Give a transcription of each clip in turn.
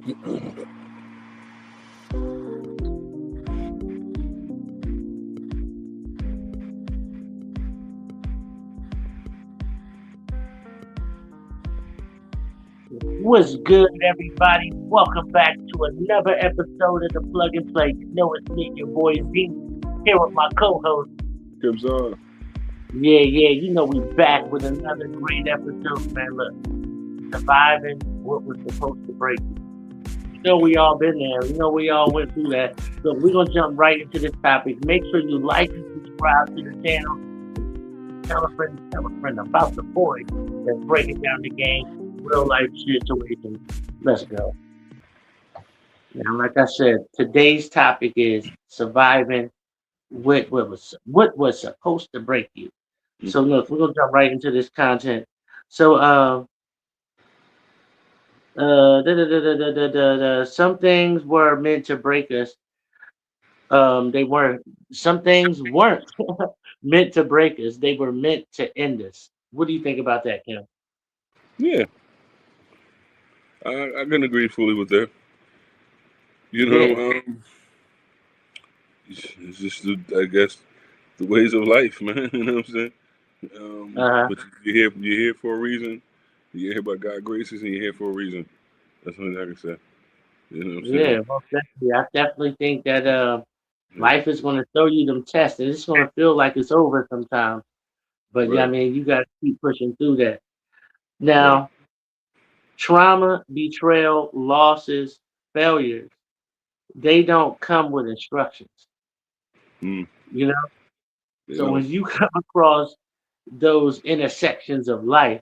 What's good, everybody? Welcome back to another episode of the Plug and Play. You know it's me, your boy Z, here with my co-host. Gibbs on. Yeah, you know we back with another great episode, man. Look, surviving what was supposed to break you. You know we all been there. You know we all went through that. So we're gonna jump right into this topic. Make sure you like and subscribe to the channel. Tell a friend about the boy that's breaking down the game, real life situations. Let's go. Now, like I said, today's topic is surviving what was supposed to break you. So look, we're gonna jump right into this content. So some things were meant to break us. They weren't. Some things weren't meant to break us. They were meant to end us. What do you think about that, Kim? Yeah, I can agree fully with that. You Yeah. know, it's just, I guess, the ways of life, man. You know what I'm saying? Uh-huh. But you're here for a reason. You're here by God's graces, and you're here for a reason. That's what I can say. You know what I'm Yeah, saying? most definitely. I definitely think that Yeah, life is gonna throw you them tests and it's gonna feel like it's over sometimes. But yeah, I right, mean you gotta keep pushing through that. right. Now, trauma, betrayal, losses, failures, they don't come with instructions, Mm, you know? you So know, when you come across those intersections of life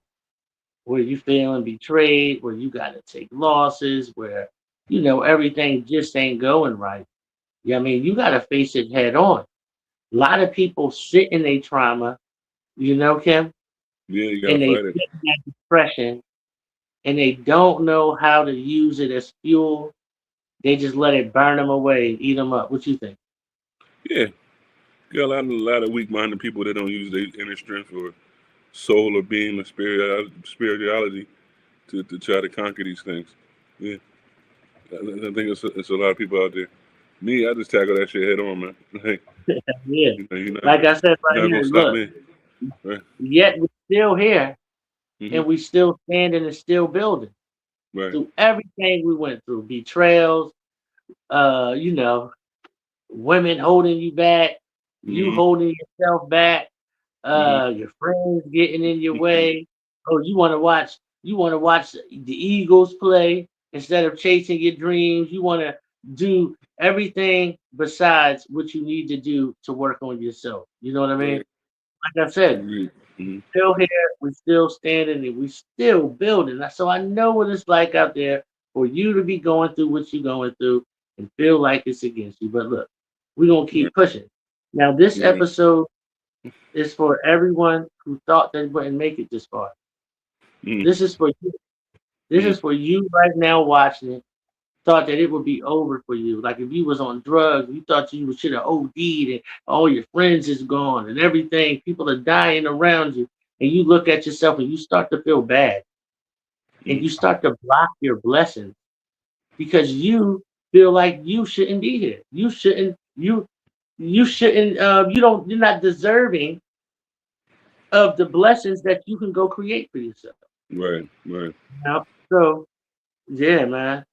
where you feeling betrayed, where you gotta take losses, where everything just ain't going right. Yeah, I mean, you gotta face it head on. A lot of people sit in their trauma, Kim, yeah, you gotta and they fight it. sit in that depression and they don't know how to use it as fuel. They just let it burn them away, eat them up. What you think? Yeah, you got a lot of weak-minded people that don't use their inner strength or soul or being or spirituality to try to conquer these things. Yeah, I think it's a lot of people out there. Me, I just tackle that shit head on, man. Hey, Yeah. you're not Like I said right you're not gonna here, stop look, me, right? yet we're still here Hmm. and we still standing and still building Right. through everything we went through, betrayals, uh, you know, women holding you back, you Hmm. holding yourself back, Hmm. your friends getting in your way. Oh, you want to watch the Eagles play instead of chasing your dreams. You want to do everything besides what you need to do to work on yourself. You know what I mean? Right. Like I said, Agreed. Hmm. still here, we still standing, and we still building. So I know what it's like out there for you to be going through what you're going through and feel like it's against you. But look, we're gonna Right. keep pushing. Now, this Right. episode is for everyone who thought they wouldn't make it this far. Hmm. This is for you. This Hmm. is for you right now watching it. Thought that it would be over for you. Like if you was on drugs, you thought you should have OD'd and all your friends is gone and everything. People are dying around you, and you look at yourself and you start to feel bad, and Hmm. you start to block your blessings because you feel like you shouldn't be here. You shouldn't. You shouldn't. You don't. You're not deserving of the blessings that you can go create for yourself. Right. Right. So yeah, man.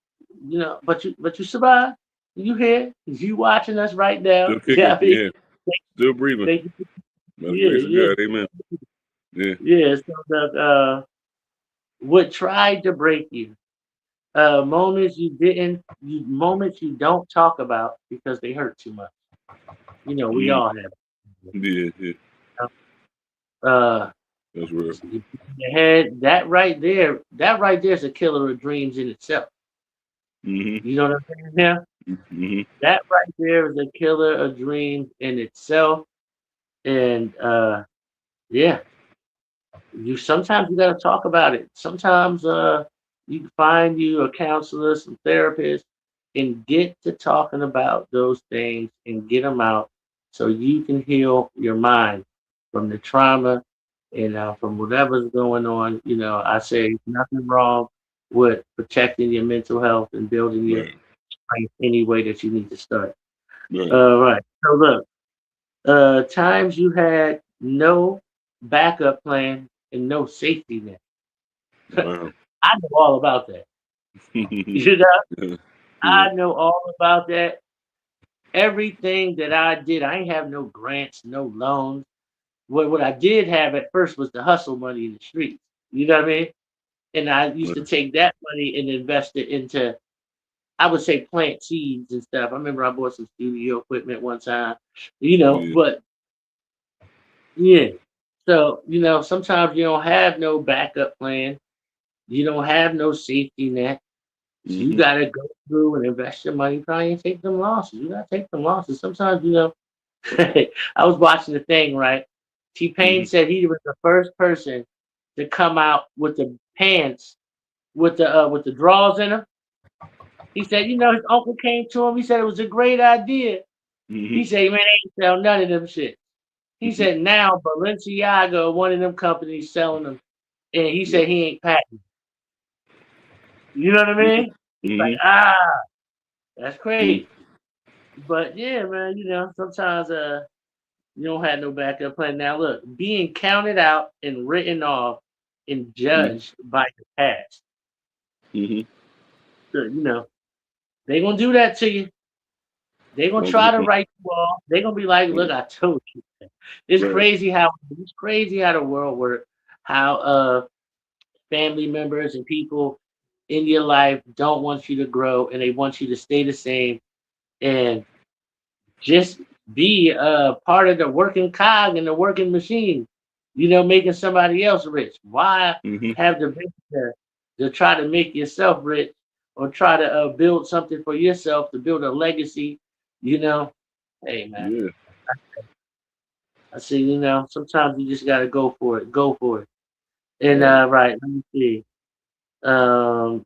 But you survived. You here? You watching us right now? Still Yeah, kicking. I mean, Yeah. Still breathing. thank you. By the Yeah, grace of yeah, God. Amen. Yeah. yeah. So what tried to break you? Moments you don't talk about because they hurt too much. We Hmm. all have. Yeah. Yeah. Uh, That's real. your head. That right there is a killer of dreams in itself. Hmm. You know what I'm saying? Yeah. Hmm. That right there is a killer of dreams in itself. And yeah, you sometimes you gotta talk about it. Sometimes you can find you a counselor, some therapist, and get to talking about those things and get them out so you can heal your mind from the trauma and from whatever's going on. I say nothing wrong. with protecting your mental health and building your Right. strength any way that you need to start. Right. Right. So look, times you had no backup plan and no safety net. Wow. I know all about that. Yeah. You know, Yeah. I know all about that. Everything that I did, I ain't have no grants, no loans. What I did have at first was the hustle money in the streets. You know what I mean? And I used to Right. take that money and invest it into, I would say, plant seeds and stuff. I remember I bought some studio equipment one time, Yeah. but yeah. So, sometimes you don't have no backup plan. You don't have no safety net. So you Hmm. got to go through and invest your money, try and take them losses. You got to take them losses. Sometimes, I was watching the thing, right? T Pain Hmm. said he was the first person to come out with the pants with the drawers in them. He said, his uncle came to him. He said it was a great idea. Hmm. He said, man, they ain't sell none of them shit. He said now Balenciaga, one of them companies, selling them, and he Yeah. said he ain't patented. You know what I Yeah. mean? He's like, Hmm. that's Yeah. crazy. But yeah, man, sometimes you don't have no backup plan. Now look, being counted out and written off and Hmm. judged by your past. Hmm. So, they gonna do that to you. They gonna Don't try to get write you off. They gonna be like, look, I told you. right. It's crazy how the world works. How family members and people in your life don't want you to grow and they want you to stay the same and just be part of the working cog in the working machine, making somebody else rich. Why Hmm. have the vision to try to make yourself rich or try to build something for yourself to build a legacy? You know, hey man, Yeah. I say, sometimes you just gotta go for it. Go for it. And Right. right, let me see. Um,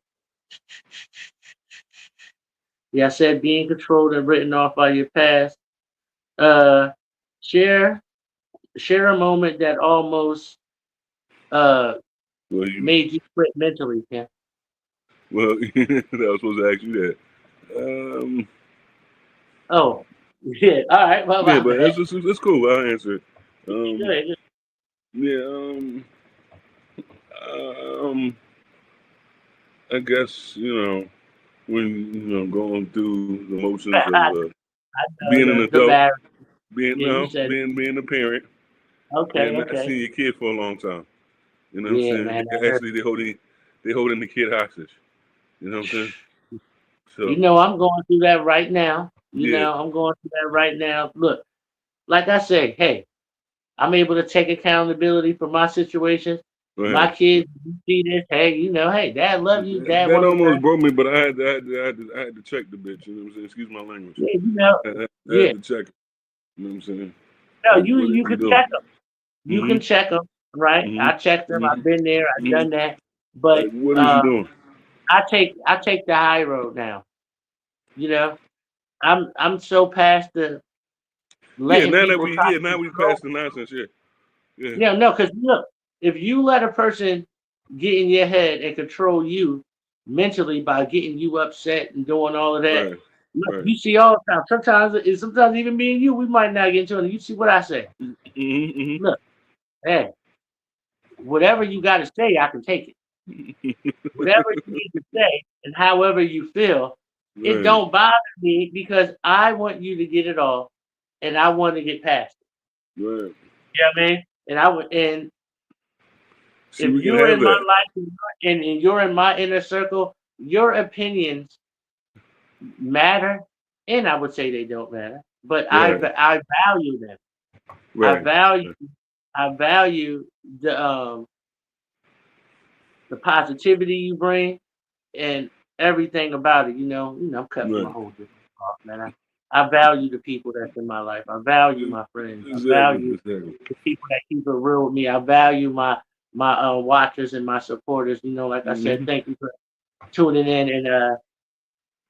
yeah, I said being controlled and written off by your past. Uh, share share a moment that almost uh Well, you. made you quit mentally, Ken. Well, I was supposed to ask you that. Oh, yeah. All right. Well, Yeah, my but bad. it's cool. I'll answer it. Go Um. ahead. Yeah. Um. I guess when going through the motions of I being an know the adult, marriage. being Yeah, you no, said being a parent, okay, and not okay. seeing your kid for a long time. You know what I'm Yeah, saying? man. That hurt. Actually, they holding the kid hostage. You know what I'm saying? So I'm going through that right now. yeah, I'm going through that right now. Look, like I say, hey, I'm able to take accountability for my situation. My right. kids, you see this, hey, hey, dad love you, dad That want to almost learn. broke me, but I had to check the bitch. You know what I'm saying? Excuse my language. Yeah, I yeah. had to check it. You know what I'm saying? No, Like, you what is you he can doing? check them. You can Mhm. check them, right? Mhm. I checked them. I've Mhm. been there. I've Mhm. done that. But Like, what is he doing? I take the high road now. You know, I'm so past the Yeah. letting Now that people we try yeah to now we control. passed the nonsense. Yeah. Yeah. Yeah, no, because look, if you let a person get in your head and control you mentally by getting you upset and doing all of that, Right. look, Right. you see all the time. Sometimes even me and you, we might not get into it. You see what I say? Mhm. Mhm. Look, hey, whatever you got to say, I can take it. Whatever you need to say and however you feel, it Right. don't bother me because I want you to get it all and I want to get past it. Right. You know what I mean? And See, if we can you're have in my that. life and you're in my inner circle, your opinions matter, and I would say they don't matter, but Right. I value them. I Right. value Right. I value the positivity you bring and everything about it. I'm cut from a Right. whole different cloth, man. I value the people that's in my life. I value my friends. I Exactly. value Exactly. the people that keep it real with me. I value my watchers and my supporters. Like I said, Mhm. thank you for tuning in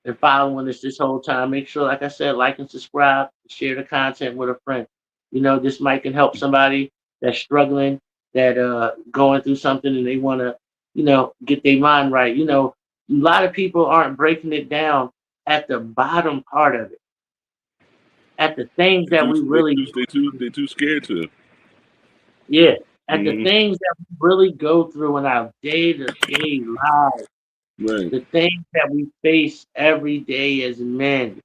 and following us this whole time. Make sure, like I said, like and subscribe, share the content with a friend. This might can help somebody that's struggling, that going through something and they want to get their mind right. A lot of people aren't breaking it down at the bottom part of it, at the things They that too we they really, too they too they too scared to. yeah, at the Hmm. things that we really go through in our day-to-day lives, Right. the things that we face every day as men,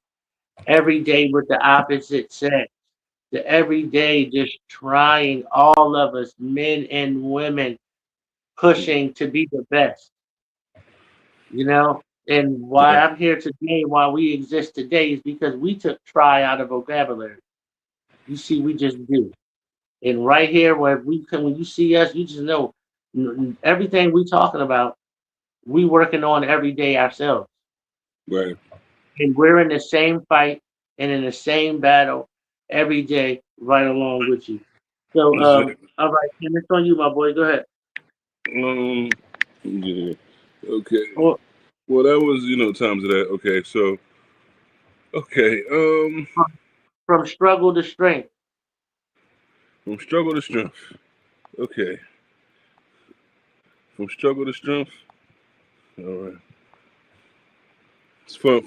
every day with the opposite sex, the every day just trying, all of us, men and women, pushing to be the best, And why Right. I'm here today, why we exist today, is because we took try out of vocabulary. You see, we just do. And right here, when you see us, you just know everything we talking about, we working on every day ourselves. Right. And we're in the same fight and in the same battle every day, right along with you. So, That's it. all right, Tim, it's on you, my boy. Go ahead. Um. Yeah. Okay. Or Well, that was times of that. Okay. So okay. from struggle to strength. From struggle to strength. Okay. From struggle to strength. All right. It's from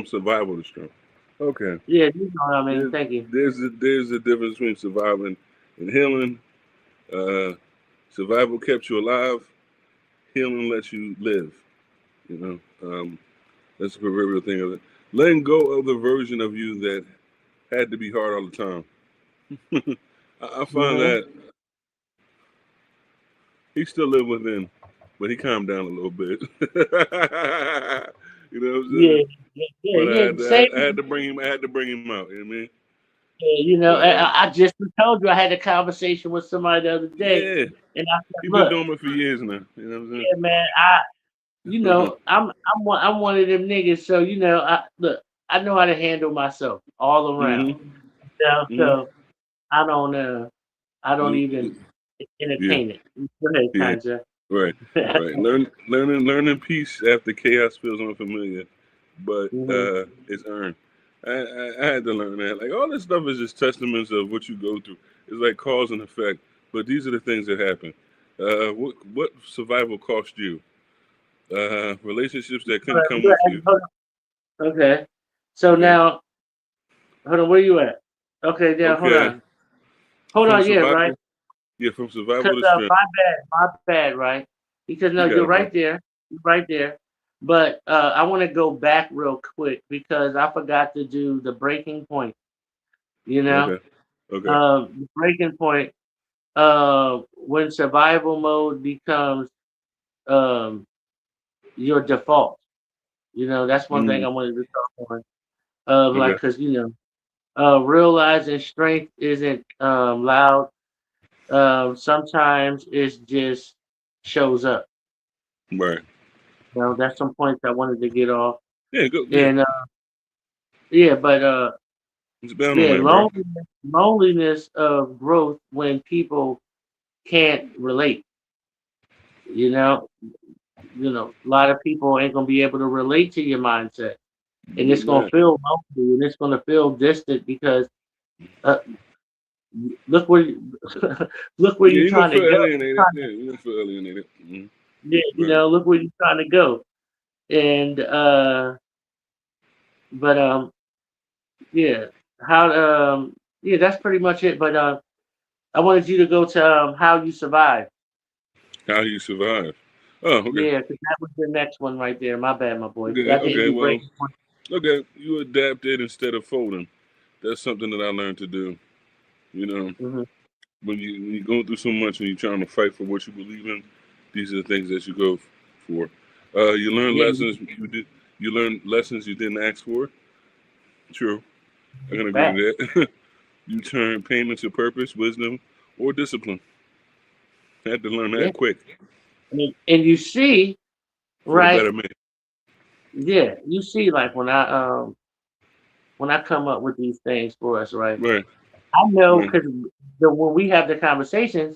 survival to strength. Okay. Yeah, you know what I mean. There's Thank you. there's a difference between surviving and healing. Uh, Survival kept you alive. Healing lets you live. You that's the proverbial thing of it. Letting go of the version of you that had to be hard all the time. I find Hmm. that he still lived within, but he calmed down a little bit. You know what I'm Yeah, saying? yeah, yeah, But yeah. Same. I had to bring him. I had to bring him out. You know what I mean? Yeah, But I just told you I had a conversation with somebody the other day, yeah, and I said, he been "Look, doing it for years now. You know what yeah, man, I'm saying? I'm one of them niggas. So I know how to handle myself all around. Hmm. Hmm. So I don't even Yeah, entertain it. Go ahead, yeah. Kanja. Right, right. Learning peace after chaos feels unfamiliar, but Hmm. it's earned. I had to learn that. Like all this stuff is just testaments of what you go through. It's like cause and effect. But these are the things that happen. What survival cost you? Relationships that couldn't come with you. Okay. So Okay. now, hold on. Where you at? Okay. Now, hold Okay. on. Hold From on. Yeah. Right. survival. Yeah, from survival Because to strength. my bad, right? Because no, You got you're it, bro. right there, you're right there. But I want to go back real quick because I forgot to do the breaking point. You know, Okay. Okay. the breaking point when survival mode becomes um, your default. That's one thing Mm, I wanted to talk on. Like, okay. because realizing strength isn't loud. Sometimes it just shows up. Right. That's some points I wanted to get off. Yeah. Go. Yeah. And yeah, but It's bound on yeah, that, bro. loneliness of growth when people can't relate. You know, a lot of people ain't gonna be able to relate to your mindset, and it's gonna Right. feel lonely, and it's gonna feel distant because uh, look where you, look where Yeah, you're you're gonna trying to feel go. alienated. Yeah, you're gonna feel alienated. Yeah, Right. look where you're trying to go, and but yeah, how yeah, that's pretty much it. But I wanted you to go to how you survive. How do you survive? Oh, okay. Yeah, because that was the next one right there. My bad, my boy. Okay. I think Okay. you Well. break one. Okay. You adapted instead of folding. That's something that I learned to do. You know, Hmm. when you're going through so much and you're trying to fight for what you believe in, these are the things that you go for. You learn Yeah, lessons you did. You learn lessons you didn't ask for. True. I can agree back. with that. You turn pain into purpose, wisdom, or discipline. I had to learn Yeah, that quick and you see, for the right? better man. Yeah, you see, like when I come up with these things for us, right? Right. I know Right. because when we have the conversations,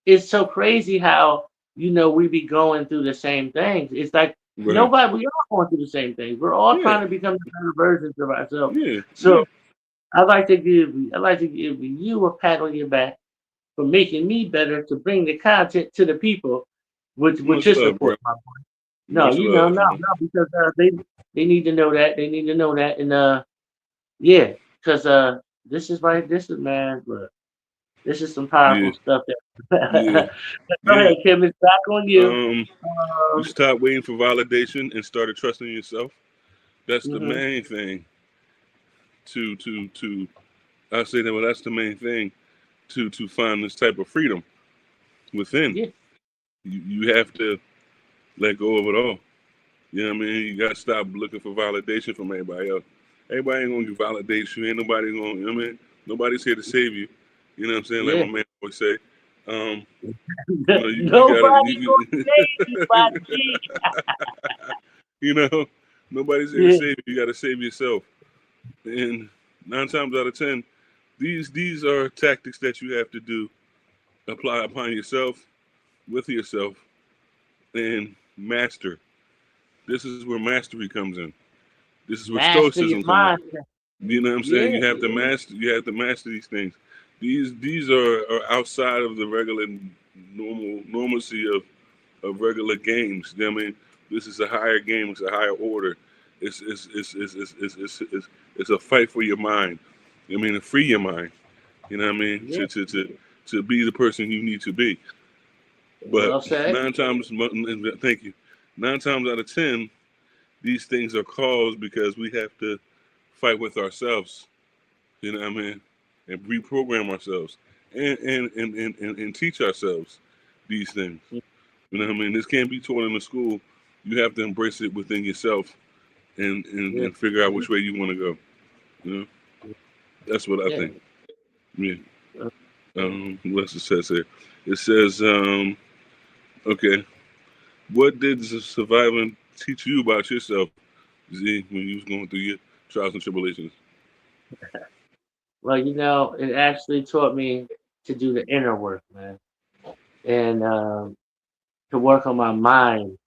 it's so crazy how we be going through the same things. It's like Right. nobody we all going through the same things. We're all Yeah. trying to become the better versions of ourselves. Yeah. Yeah. So I like to give you a pat on your back for making me better to bring the content to the people with Much your love, bro. support, my boy. No, Much you know, love, no, man. no, because they need to know that. They need to know that, and yeah, because this is right. This is man. Look, this is some Yeah, powerful stuff. yeah, That go yeah. ahead, Kim. It's back on you. Um, you Um, stopped waiting for validation and started trusting yourself. That's the mhm. main thing. To I say that. Well, that's the main thing to find this type of freedom within. Yeah, You have to let go of it all. You know what I mean? You got to stop looking for validation from everybody else. Everybody ain't gonna give validation. Ain't nobody gonna. You know what I mean? Nobody's here to save you. You know what I'm saying? Like yeah. my man always say. You know, you gotta. Nobody gonna save you, my G. You know, nobody's here to Yeah, save you. You got to save yourself. And 9 times out of 10, these are tactics that you have to do, apply upon yourself, with yourself, and master. This is where mastery comes in. This is where master your stoicism comes in. mind. You know what I'm saying? Yeah, You have to master. You have to master these things. These are outside of the regular normalcy of regular games. You know what I mean? This is a higher game. It's a higher order. It's a fight for your mind. I mean, to free your mind. You know what I mean? yeah. To be the person you need to be. But Well said. nine times, thank you. 9 times out of 10, these things are caused because we have to fight with ourselves. You know what I mean? And reprogram ourselves and teach ourselves these things. You know what I mean? This can't be taught in the school. You have to embrace it within yourself Yeah, and figure out which way you want to go. You know, that's what I yeah. think. Yeah. Uh, What's it says here? It says, okay, what did surviving teach you about yourself, Z, when you was going through your trials and tribulations? Well, it actually taught me to do the inner work, man, and to work on my mind.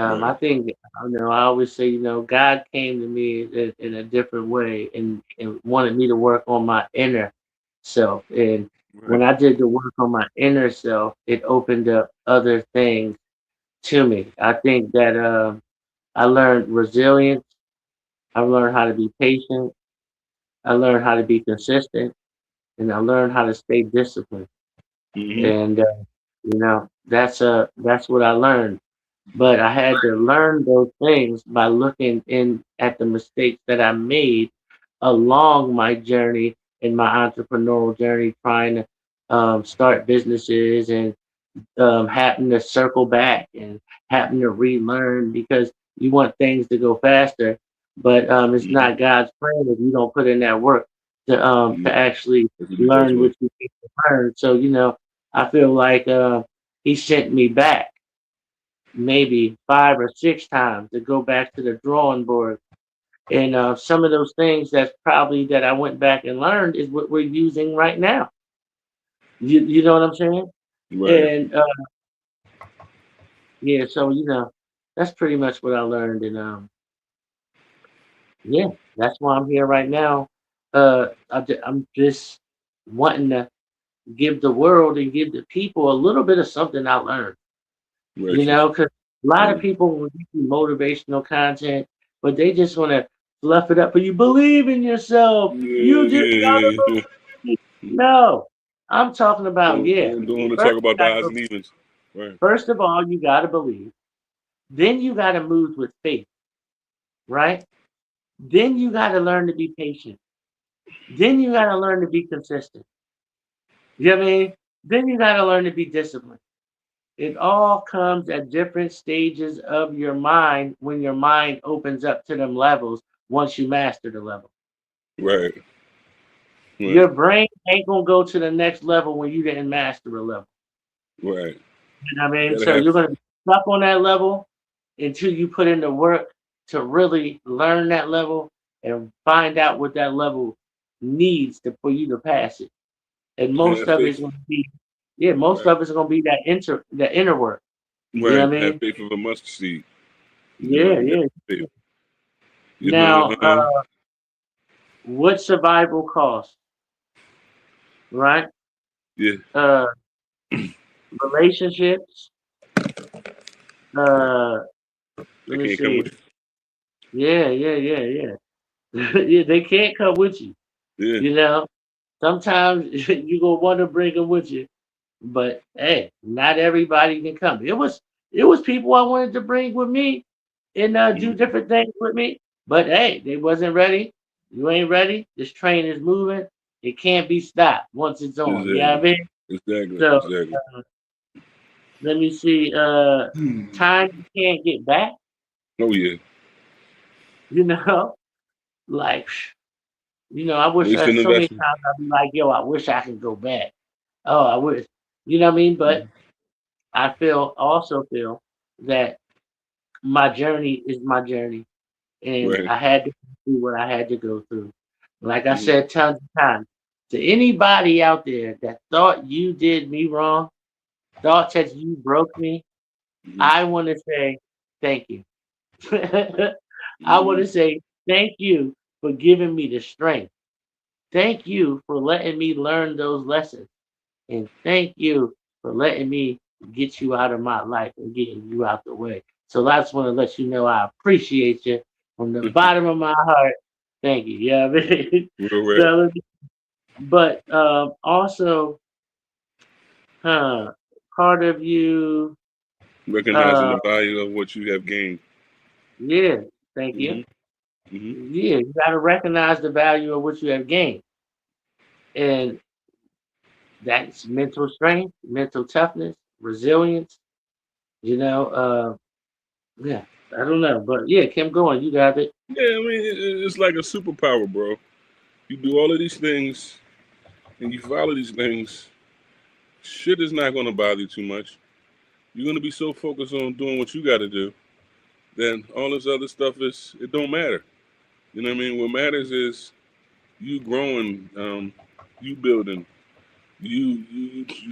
Right. I think, I always say, God came to me in a different way and wanted me to work on my inner self. And Right. when I did the work on my inner self, it opened up other things to me. I think that I learned resilience. I learned how to be patient. I learned how to be consistent, and I learned how to stay disciplined. Mm-hmm. And that's what I learned. But I had to learn those things by looking in at the mistakes that I made along my journey in my entrepreneurial journey, trying to start businesses and happen to circle back and happen to relearn because you want things to go faster, but it's not Mm-hmm. God's plan if you don't put in that work Yeah. to actually That's the best learn way. what you need to learn. So I feel like He sent me back maybe 5 or 6 times to go back to the drawing board. And some of those things that I went back and learned is what we're using right now. You know what I'm saying? Right. And yeah, so that's pretty much what I learned, and yeah, that's why I'm here right now. I'm just wanting to give the world and give the people a little bit of something I learned, Righteous. because a lot of Right. people will give you motivational content, but they just want to fluff it up. But you believe in yourself. You Yeah, just gotta yeah, believe. yeah. No, I'm talking about Don't want to First, talk you about the gotta, odds and evens. Right. first of all, you gotta believe. Then you gotta move with faith, right? Then you got to learn to be patient. Then you got to learn to be consistent. You know what I mean? Then you got to learn to be disciplined. It all comes at different stages of your mind when your mind opens up to them levels once you master the level. Right. Right. Your brain ain't going to go to the next level when you didn't master a level. Right. You know what I You mean? gotta So have. you're going to be stuck on that level until you put in the work to really learn that level and find out what that level needs for you to pass it. And And most have of it's faith. gonna be yeah, most Right. of it's gonna be that inner work. You know Right. what I Have mean? faith of a mustard seed. You know, Yeah, you got yeah. faith. You know. Now, what survival costs, right? Yeah. Uh, relationships, Uh, They let me can't come see. with Yeah, yeah, yeah, yeah. Yeah, they can't come with you. you. Yeah. You know, sometimes you gonna want to bring them with you, but hey, not everybody can come. It was people I wanted to bring with me and do Mhm. different things with me, but hey, they wasn't ready. You ain't ready. This train is moving. It can't be stopped once it's on. You know what I Exactly. mean? Exactly. So Exactly. let me see. Time you can't get back. Oh yeah. You know, like I wish Waste an so many investment. times I'd be like, yo, I wish I could go back. Oh, I wish. You know what I mean? But Mhm. also feel that my journey is my journey, and Right. I had to go through what I had to go through. Like I Mhm. said tons of times, to anybody out there that thought you did me wrong, thought that you broke me, Mhm. I want to say thank you. I want to Mhm. say thank you for giving me the strength. Thank you for letting me learn those lessons. And thank you for letting me get you out of my life and getting you out the way. So I just want to let you know I appreciate you from the bottom of my heart. Thank you. Yeah, you know what I mean? Real rap. So, but also, part of you, Recognizing uh, the value of what you have gained. yeah, thank you. Mhm. Mhm. Yeah, you got to recognize the value of what you have gained. And that's mental strength, mental toughness, resilience, you know, yeah, I don't know, but yeah, Kim going, you got it. Yeah, I mean, it's like a superpower, bro. You do all of these things and you follow these things. Shit is not going to bother you too much. You're going to be so focused on doing what you got to do, then all this other stuff it don't matter. You know what I mean? What matters is you growing, you building, you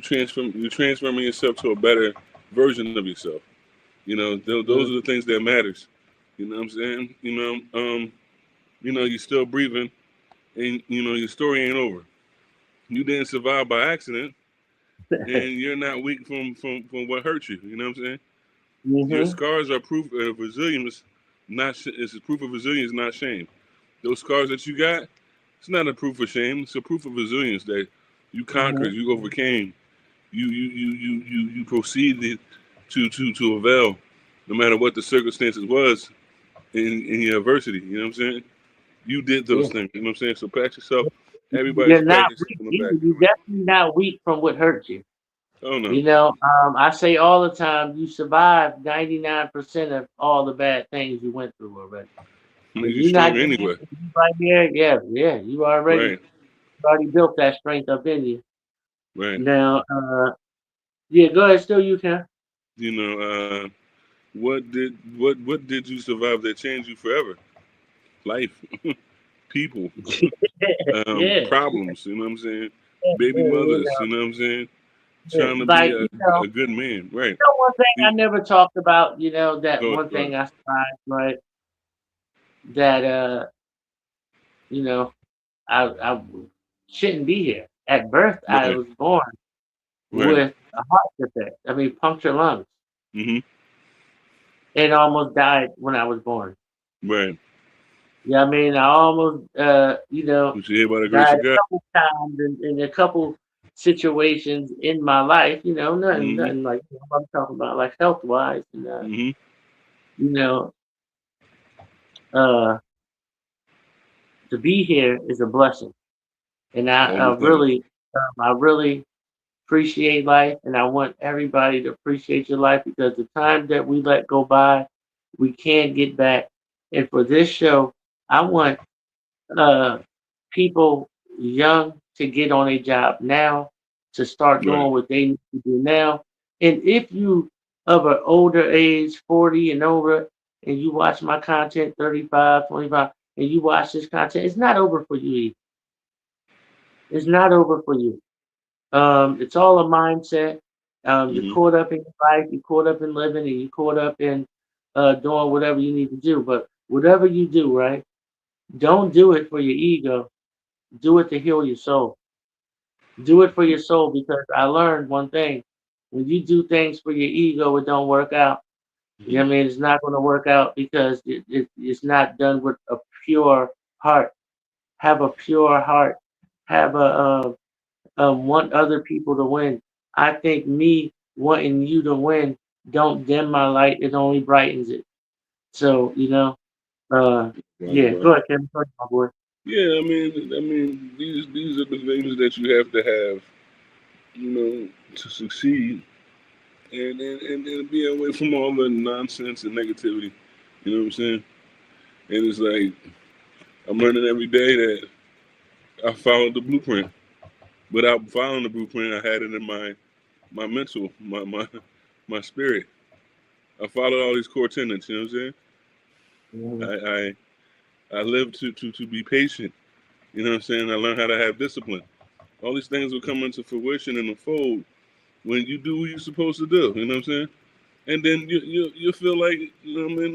transforming yourself to a better version of yourself. You know, those Mm, are the things that matters. You know what I'm saying? You're still breathing, and your story ain't over. You didn't survive by accident, and you're not weak from what hurt you. You know what I'm saying? Your mm-hmm. scars are proof of resilience. It's a proof of resilience, not shame. Those scars that you got, it's not a proof of shame. It's a proof of resilience that you Mm-hmm. conquered, you overcame, you proceeded to avail, no matter what the circumstances was in your adversity. You know what I'm saying? You did Yeah. those things. You know what I'm saying? So pat yourself. Everybody You're should not pat themselves weak on the either. back. You You're know what definitely not weak from what hurt you. I mean? Oh no, I say all the time, you survived 99% of all the bad things you went through already. If made you you're not stronger getting anyway. right there, yeah, yeah, Right, you already built that strength up in you. right. Now, yeah, go ahead, still you can. You know, what did you survive that changed you forever? Life, people, Yeah, problems. You know what I'm saying? yeah, Baby you mothers. You know what I'm saying? know, Trying to be like a good man. Right. one thing I You- never talked about, that Go one go ahead. thing I survived, right? That you know, I shouldn't be here. At birth, I Right. was born Right. with a heart defect. I mean, punctured lungs, Mm-hmm. and almost died when I was born. Right. Yeah, I mean, I almost, But you hear about the grace died of a God. couple times in a couple situations in my life. Mm-hmm. Nothing like I'm talking about, like health wise, and Mm-hmm. you know, uh, to be here is a blessing, and All the time. I really appreciate life, and I want everybody to appreciate your life because the time that we let go by, we can't get back. And for this show, I want uh, people young to get on a job now, to start Right. doing what they need to do now. And if you of an older age, 40 and over, and you watch my content, 35, 25, and you watch this content, it's not over for you either. It's not over for you. It's all a mindset. You're Mm-hmm. caught up in your life, you're caught up in living, and you're caught up in doing whatever you need to do. But whatever you do, right? Don't do it for your ego. Do it to heal your soul. Do it for your soul because I learned one thing. When you do things for your ego, it don't work out. You know what I mean? It's not going to work out because it's not done with a pure heart. Have a pure heart. Have want other people to win. I think me wanting you to win don't dim my light. It only brightens it. So uh, Right, yeah. Go right. ahead, Kevin. Go ahead, my boy. Yeah, I mean, these are the things that you have to have, to succeed, and be away from all the nonsense and negativity. You know what I'm saying? And it's like I'm learning every day that I followed the blueprint. Without following the blueprint, I had it in my mental, my spirit. I followed all these core tenets. You know what I'm Mhm. saying? I live to be patient. You know what I'm saying? I learned how to have discipline. All these things will come into fruition and unfold when you do what you're supposed to do. You know what I'm saying? And then you feel like, I mean,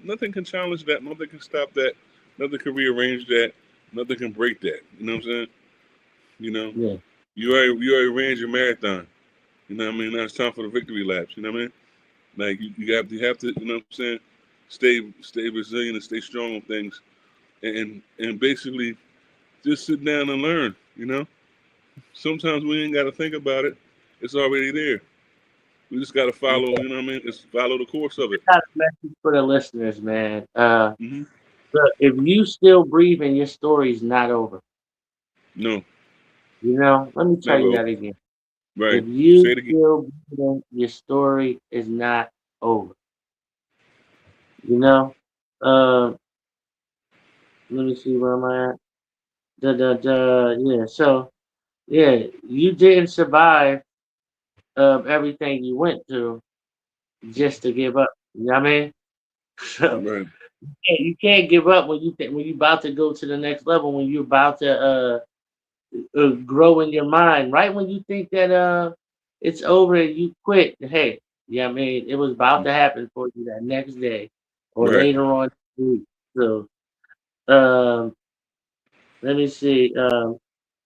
nothing can challenge that. Nothing can stop that. Nothing can rearrange that. Nothing can break that. You know what I'm saying? You know, Yeah. you already ran your marathon. You know what I mean? Now it's time for the victory laps. You know what I mean? Like you have to, you know what I'm saying? Stay resilient and stay strong on things, and basically just sit down and learn. Sometimes we ain't got to think about it; it's already there. We just got to Yeah. follow. You know what I mean? Just follow the course of it. Got a message for the listeners, man. Hmm. Look, if you still breathing, your story's not over. No, Let me tell never you over. that again. Right. If Say you it again. still breathing, your story is not over. You know. Uh, Let me see where am I at. Yeah. So yeah, you didn't survive everything you went through just to give up. You know what I mean? So Right. you can't give up when when you about to go to the next level, when you're about to grow in your mind. Right when you think that it's over and you quit, hey, yeah, I mean it was about to happen for you that next day or Right. later on in the week. So um, let me see.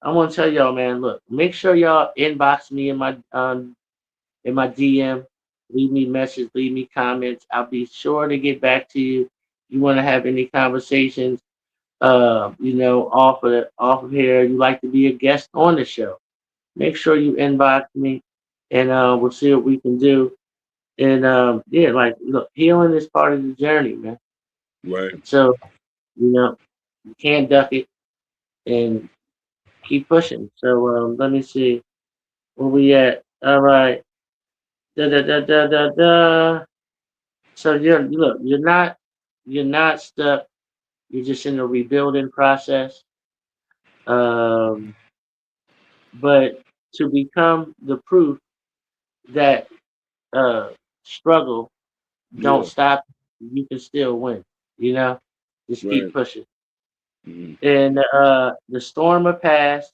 I want to tell y'all, man. Look, make sure y'all inbox me in my DM. Leave me message, leave me comments. I'll be sure to get back to you. You want to have any conversations? Off of here. You like to be a guest on the show? Make sure you inbox me, and we'll see what we can do. And yeah, like look, healing is part of the journey, man. Right. So you can't duck it, and keep pushing. So let me see where we at. All right. Da da da da da da. So you're not stuck. You're just in the rebuilding process. Um, but to become the proof that uh struggle don't Yeah. stop. You can still win. You know, just keep Right. pushing. Hmm. And the storm will pass,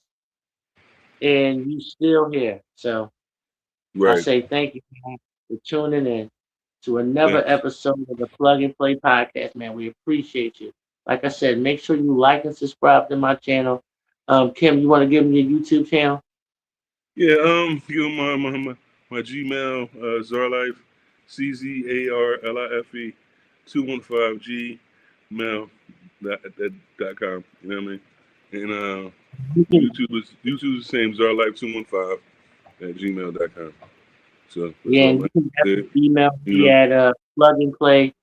and you still here. So I Right. say thank you man, for tuning in to another Thanks. episode of the Plug and Play podcast, man. We appreciate you. Like I said, make sure you like and subscribe to my channel. Kim, you want to give me your YouTube channel? Yeah. Give my Gmail, Zarlife, CZARLIFE 215 Gmail dot com. You know what I mean? And You can, YouTube is the same, Zarlife 215 at gmail.com. So that's yeah, all and my you can there. definitely email You me know. at plugandplay610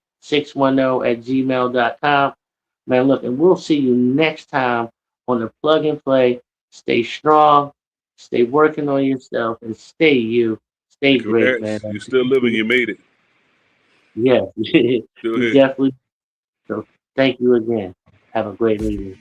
at gmail.com. Man, look, and we'll see you next time on the Plug and Play. Stay strong, stay working on yourself, and stay you. Stay And great, man. congrats, you're still living. You made it. Yeah, Still you here. definitely. So thank you again. Have a great evening.